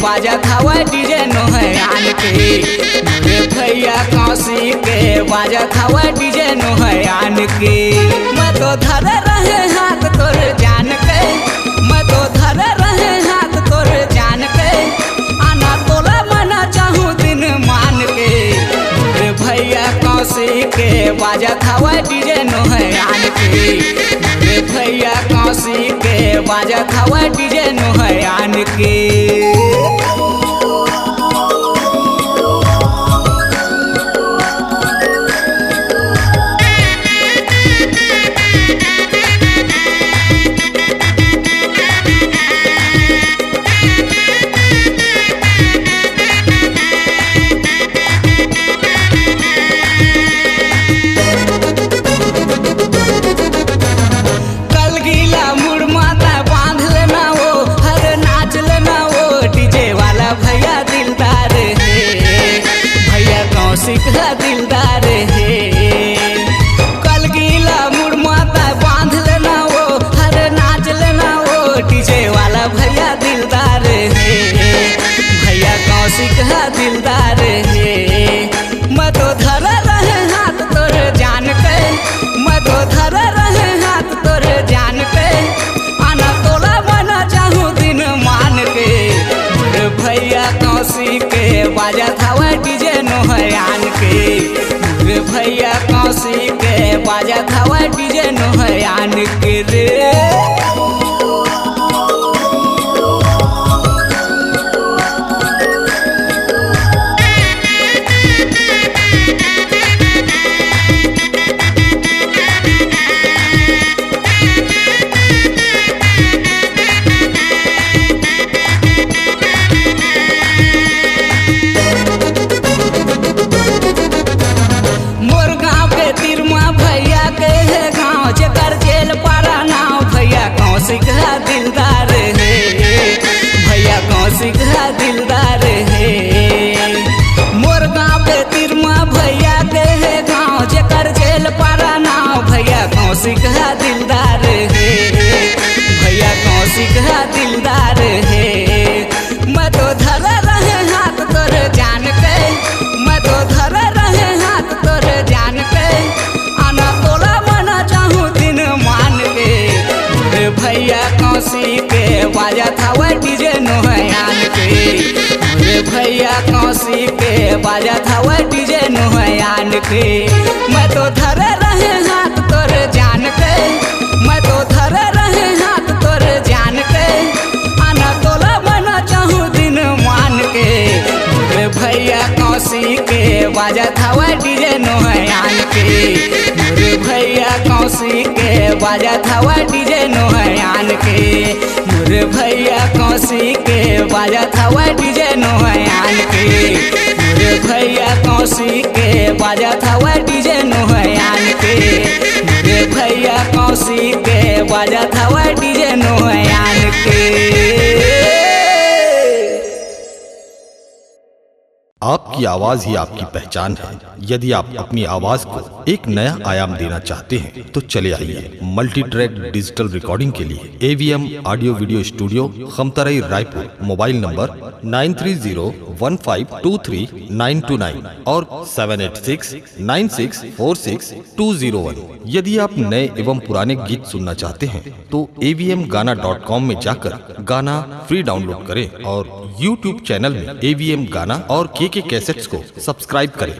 बाजत हवा डीजे नोहयान के। मोरे भैया कौसी के बाजत हवा डीजे नोहयान के। मैं तो धर रहे हाथ तोर जान के, मैं तो धर रहे हाथ तोर जान के। आना तोला मना चाहूँ दिन मान के। मोरे भैया कौसी के बाजत हवा डीजे नोहयान के। मोरे भैया कौसी के बाजत हवा डीजे नोहयान के। सिखा दिलदार है कल गीला मुड़ माता बांध लेना वो हर नाच लेना वो डीजे वाला भैया दिलदार है। भैया कौशिक है दिलदार है। मैं तो धर रहे हाथ तोर जान के, मैं तो धर रहे हाथ तोर जान के। आना तोला मना चाहूँ दिन मान के। मोरे भैया कौशिक के बाजत हवा डीजे नोहयान के। मोरे भैया कौसी के बाजत हवा डीजे नोहयान के रे। कौशिक है दिलदार है, भैया कौशिक है दिलदार है। मोर गाँव के तिरमा भैया के है गाँव जेकर जेल पारा नाव। भैया कौशिक है दिलदार है, भैया कौशिक है दिलदार है। मैं तो धर रहे हाथ तोर जान के, मैं तो धर रहे हाथ तोर जान के। आना तोला मना चाहूँ दिन मान के। भैया कौसी के बाजत हवा डीजे नोहयान के। मोरे भैया कौसी के बाजत हवा डीजे नोहयान के। मैं तो धर रहे हाथ तोर जान के, मैं तो धर रहे हाथ तोर जान के। आना तोला मना चाहूँ दिन मान के। मोरे भैया कौसी के बाजत हवा डीजे नोहयान के। मोरे भैया कौसी के बाजत हवा डीजे नोहयान के। मोरे भैया कौसी के बाजत हवा डीजे नोहयान के। मोरे भैया कौसी के बाजत हवा डीजे नोहयान के। मोरे भैया कौसी के बाजत हवा डीजे नोहयान के। आपकी आवाज ही आपकी पहचान है। यदि आप अपनी आवाज को एक नया आयाम देना चाहते हैं तो चले आइए मल्टी ट्रैक डिजिटल रिकॉर्डिंग के लिए AVM audio video studio Khamtarai Raipur. Mobile number 9301523929 और 7869646201। यदि आप नए एवं पुराने गीत सुनना चाहते हैं तो avmgana.com में जाकर गाना फ्री डाउनलोड करें और YouTube चैनल में AVM गाना और के कैसेट्स को सब्सक्राइब करें।